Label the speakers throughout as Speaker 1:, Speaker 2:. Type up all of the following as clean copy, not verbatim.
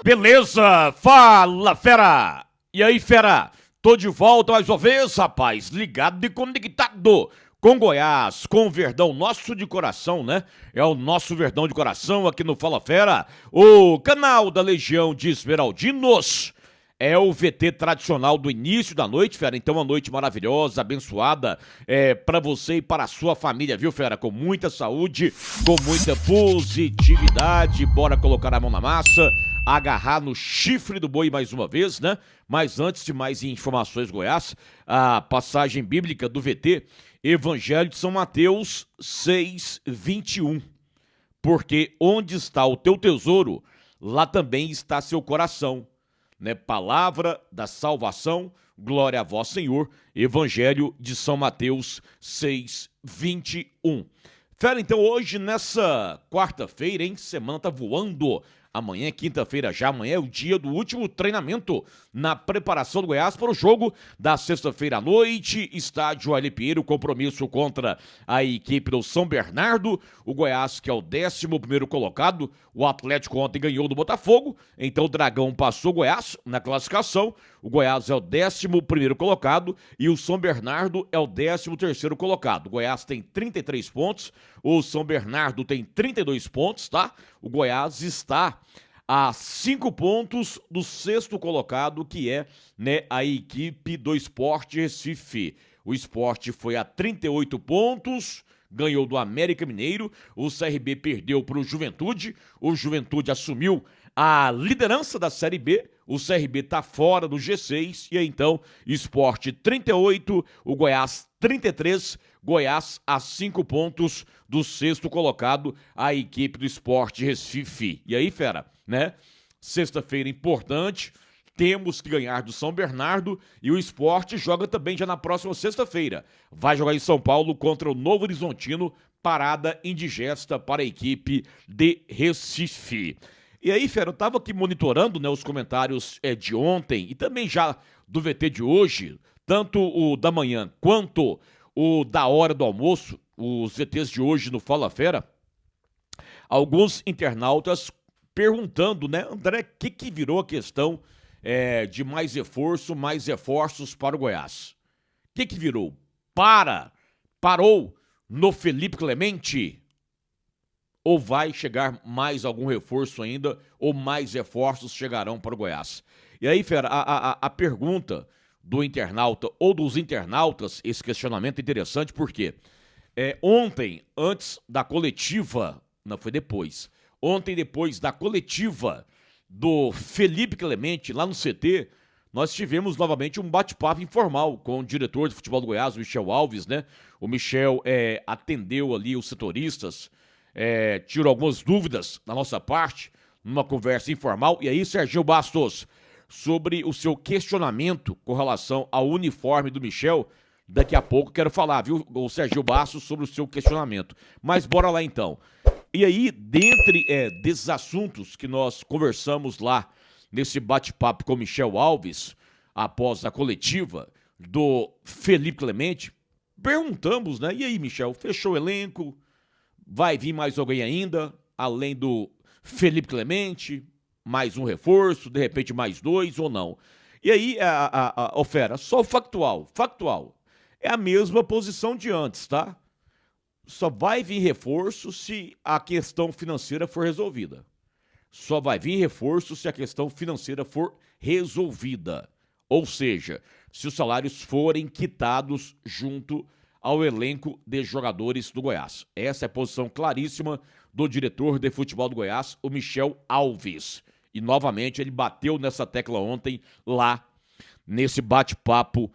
Speaker 1: Beleza? Fala, fera! E aí, fera? Tô de volta mais uma vez, rapaz, ligado e conectado com Goiás, com o Verdão nosso de coração, né? É o nosso Verdão de coração aqui no Fala Fera, o canal da Legião de Esmeraldinos. É o VT tradicional do início da noite, fera. Então, uma noite maravilhosa, abençoada pra você e para a sua família, viu, fera? Com muita saúde, com muita positividade. Bora colocar a mão na massa, agarrar no chifre do boi mais uma vez, né? Mas antes de mais informações, Goiás, a passagem bíblica do VT, Evangelho de São Mateus 6:21. Porque onde está o teu tesouro, lá também está seu coração. Né? Palavra da salvação, glória a vós, Senhor. Evangelho de São Mateus 6:21. Fera, então, hoje, nessa quarta-feira, hein? Semana tá voando. Amanhã é quinta-feira já, amanhã é o dia do último treinamento na preparação do Goiás para o jogo da sexta-feira à noite. Estádio Ali Pinheiro, compromisso contra a equipe do São Bernardo. O Goiás, que é o 11º colocado, o Atlético ontem ganhou do Botafogo, então o Dragão passou o Goiás na classificação. O Goiás é o 11º colocado e o São Bernardo é o 13º colocado. O Goiás tem 33 pontos, o São Bernardo tem 32 pontos, tá? O Goiás está a 5 pontos do 6º colocado, que é, né, a equipe do Sport Recife. O Sport foi a 38 pontos, ganhou do América Mineiro, o CRB perdeu para o Juventude assumiu a liderança da Série B, o CRB está fora do G6, e aí então, Sport 38, o Goiás 33, Goiás a 5 pontos do 6º colocado, a equipe do Sport Recife. E aí, fera, né? Sexta-feira importante, temos que ganhar do São Bernardo e o Sport joga também já na próxima sexta-feira. Vai jogar em São Paulo contra o Novo Horizontino, parada indigesta para a equipe de Recife. E aí, fera, eu tava aqui monitorando, né, os comentários de ontem e também já do VT de hoje, tanto o da manhã quanto o da hora do almoço, os VTs de hoje no Fala Fera. Alguns internautas perguntando, né, André, o que virou a questão de mais reforço, mais reforços para o Goiás? O que virou? Parou no Felipe Clemente? Ou vai chegar mais algum reforço ainda, ou mais reforços chegarão para o Goiás? E aí, fera, a pergunta do internauta ou dos internautas, esse questionamento é interessante porque ontem, antes da coletiva, não foi depois, ontem depois da coletiva do Felipe Clemente lá no CT, nós tivemos novamente um bate-papo informal com o diretor de futebol do Goiás, o Michel Alves, né? O Michel atendeu ali os setoristas, tirou algumas dúvidas da nossa parte, numa conversa informal. E aí, Serginho Bastos, sobre o seu questionamento com relação ao uniforme do Michel, daqui a pouco quero falar, viu, o Serginho Bastos, sobre o seu questionamento. Mas bora lá então. E aí, dentre desses assuntos que nós conversamos lá nesse bate-papo com o Michel Alves, após a coletiva do Felipe Clemente, perguntamos, né? E aí, Michel, fechou o elenco? Vai vir mais alguém ainda, além do Felipe Clemente? Mais um reforço, de repente mais dois ou não? E aí, fera, só o factual. É a mesma posição de antes, tá? Só vai vir reforço se a questão financeira for resolvida. Só vai vir reforço se a questão financeira for resolvida. Ou seja, se os salários forem quitados junto ao elenco de jogadores do Goiás. Essa é a posição claríssima do diretor de futebol do Goiás, o Michel Alves. E novamente ele bateu nessa tecla ontem lá nesse bate-papo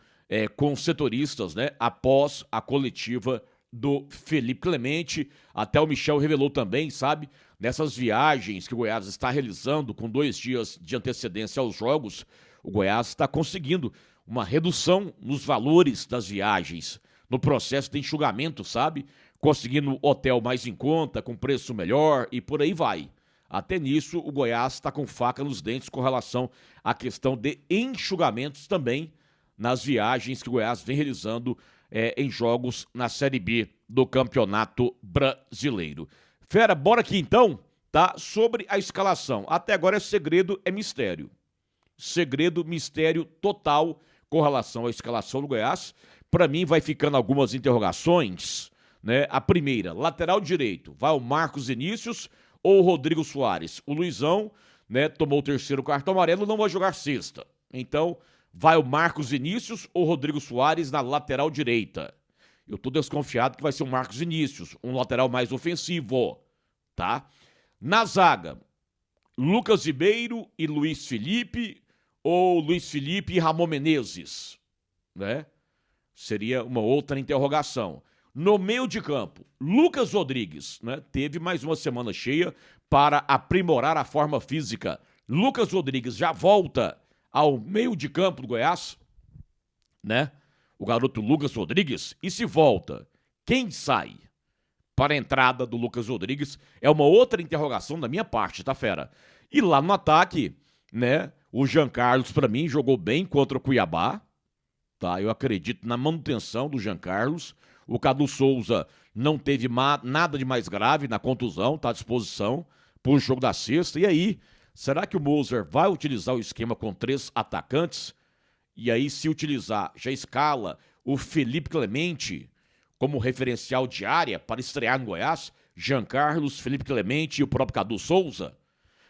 Speaker 1: com os setoristas, né? Após a coletiva do Felipe Clemente. Até o Michel revelou também, sabe, nessas viagens que o Goiás está realizando com 2 dias de antecedência aos jogos, o Goiás está conseguindo uma redução nos valores das viagens, no processo de enxugamento, sabe? Conseguindo hotel mais em conta, com preço melhor e por aí vai. Até nisso, o Goiás está com faca nos dentes com relação à questão de enxugamentos também nas viagens que o Goiás vem realizando em jogos na Série B do Campeonato Brasileiro. Fera, bora aqui então tá? Sobre a escalação. Até agora é segredo, é mistério. Segredo, mistério total com relação à escalação do Goiás. Para mim vai ficando algumas interrogações, né? A primeira, lateral direito, vai o Marcos Vinícius ou o Rodrigo Soares? O Luizão, né, tomou o terceiro cartão amarelo, não vai jogar sexta. Então, vai o Marcos Vinícius ou o Rodrigo Soares na lateral direita? Eu tô desconfiado que vai ser o Marcos Vinícius, um lateral mais ofensivo, tá? Na zaga, Lucas Ribeiro e Luiz Felipe ou Luiz Felipe e Ramon Menezes, né? Seria uma outra interrogação. No meio de campo, Lucas Rodrigues, né? Teve mais uma semana cheia para aprimorar a forma física. Lucas Rodrigues já volta ao meio de campo do Goiás, né? O garoto Lucas Rodrigues. E se volta, quem sai para a entrada do Lucas Rodrigues? É uma outra interrogação da minha parte, tá, fera? E lá no ataque, né? O Jean Carlos, para mim, jogou bem contra o Cuiabá, tá? Eu acredito na manutenção do Jean Carlos. O Cadu Souza não teve nada de mais grave na contusão, tá à disposição para o jogo da sexta. E aí, será que o Moser vai utilizar o esquema com 3 atacantes? E aí, se utilizar, já escala o Felipe Clemente como referencial de área para estrear no Goiás? Jean Carlos, Felipe Clemente e o próprio Cadu Souza?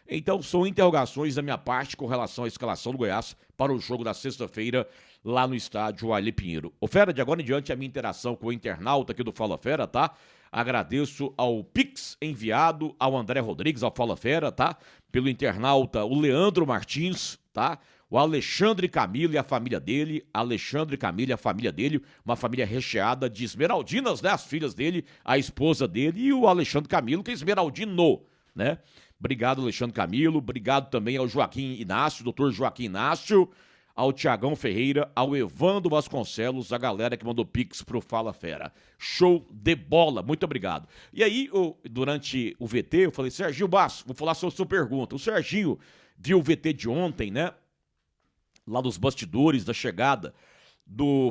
Speaker 1: Então, são interrogações da minha parte com relação à escalação do Goiás para o jogo da sexta-feira lá no estádio Arley Pinheiro. Ô Fera, de agora em diante a minha interação com o internauta aqui do Fala Fera, tá? Agradeço ao Pix enviado ao André Rodrigues, ao Fala Fera, tá? Pelo internauta, o Leandro Martins, tá? O Alexandre Camilo e a família dele, Alexandre Camilo e a família dele, uma família recheada de esmeraldinas, né? As filhas dele, a esposa dele e o Alexandre Camilo, que é esmeraldino, né? Obrigado, Alexandre Camilo. Obrigado também ao Joaquim Inácio, doutor Joaquim Inácio, ao Tiagão Ferreira, ao Evandro Vasconcelos, a galera que mandou pix pro Fala Fera. Show de bola, muito obrigado. E aí, durante o VT, eu falei, Serginho Basso, vou falar sobre a sua pergunta. O Serginho viu o VT de ontem, né? Lá dos bastidores da chegada do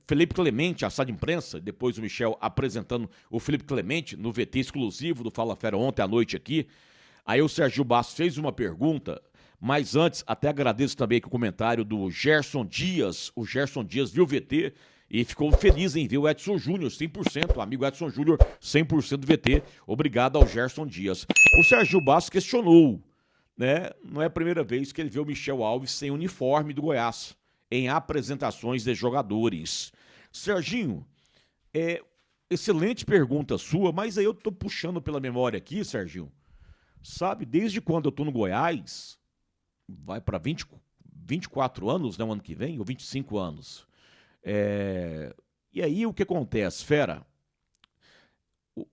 Speaker 1: Felipe Clemente, a sala de imprensa, depois o Michel apresentando o Felipe Clemente no VT exclusivo do Fala Fera ontem à noite aqui. Aí o Serginho Basso fez uma pergunta, mas antes, até agradeço também aqui o comentário do Gerson Dias. O Gerson Dias viu o VT e ficou feliz em ver o Edson Júnior, 100%, o amigo Edson Júnior, 100% do VT. Obrigado ao Gerson Dias. O Serginho Basso questionou, né? Não é a primeira vez que ele vê o Michel Alves sem uniforme do Goiás em apresentações de jogadores. Serginho, excelente pergunta sua, mas aí eu tô puxando pela memória aqui, Serginho. Sabe, desde quando eu tô no Goiás, vai para 24 anos, né, o ano que vem, ou 25 anos. E aí o que acontece, fera?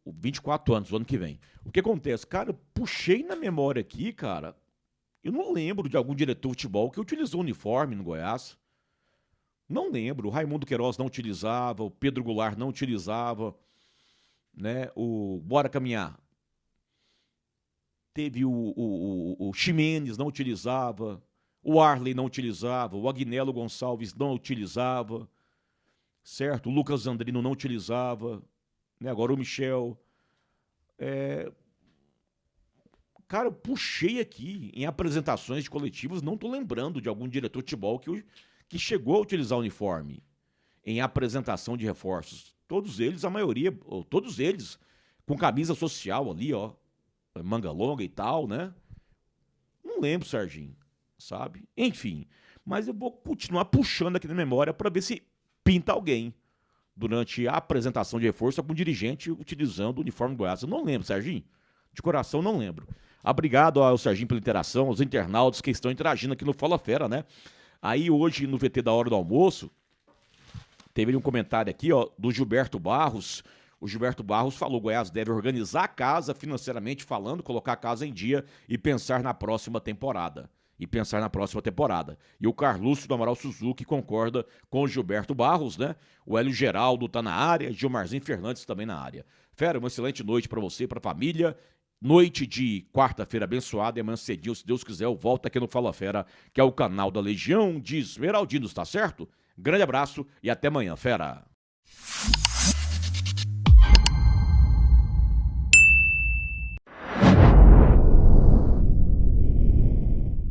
Speaker 1: 24 anos, o ano que vem. O que acontece? Cara, eu puxei na memória aqui, cara, eu não lembro de algum diretor de futebol que utilizou uniforme no Goiás. Não lembro. O Raimundo Queiroz não utilizava, o Pedro Goulart não utilizava, né? O Bora Caminhar. Teve o Ximenes não utilizava, o Arley não utilizava, o Agnello Gonçalves não utilizava, certo? O Lucas Andrino não utilizava, né? Agora o Michel. Cara, eu puxei aqui em apresentações de coletivos, não tô lembrando de algum diretor de futebol que chegou a utilizar uniforme em apresentação de reforços. Todos eles, a maioria, ou todos eles, com camisa social ali, ó, manga longa e tal, né? Não lembro, Serginho, sabe? Enfim, mas eu vou continuar puxando aqui na memória para ver se pinta alguém durante a apresentação de reforço com dirigente utilizando o uniforme do Goiás. Eu não lembro, Serginho. De coração, não lembro. Obrigado ao Serginho pela interação, aos internautas que estão interagindo aqui no Fala Fera, né? Aí hoje, no VT da hora do almoço, teve um comentário aqui, ó, do Gilberto Barros. O Gilberto Barros falou: Goiás deve organizar a casa financeiramente falando, colocar a casa em dia e pensar na próxima temporada. E o Carluccio do Amaral Suzuki concorda com o Gilberto Barros, né? O Hélio Geraldo tá na área, Gilmarzinho Fernandes também na área. Fera, uma excelente noite para você, para a família. Noite de quarta-feira abençoada e amanhã cedinho, se Deus quiser, eu volto aqui no Fala Fera, que é o canal da Legião de Esmeraldinos, tá certo? Grande abraço e até amanhã, fera!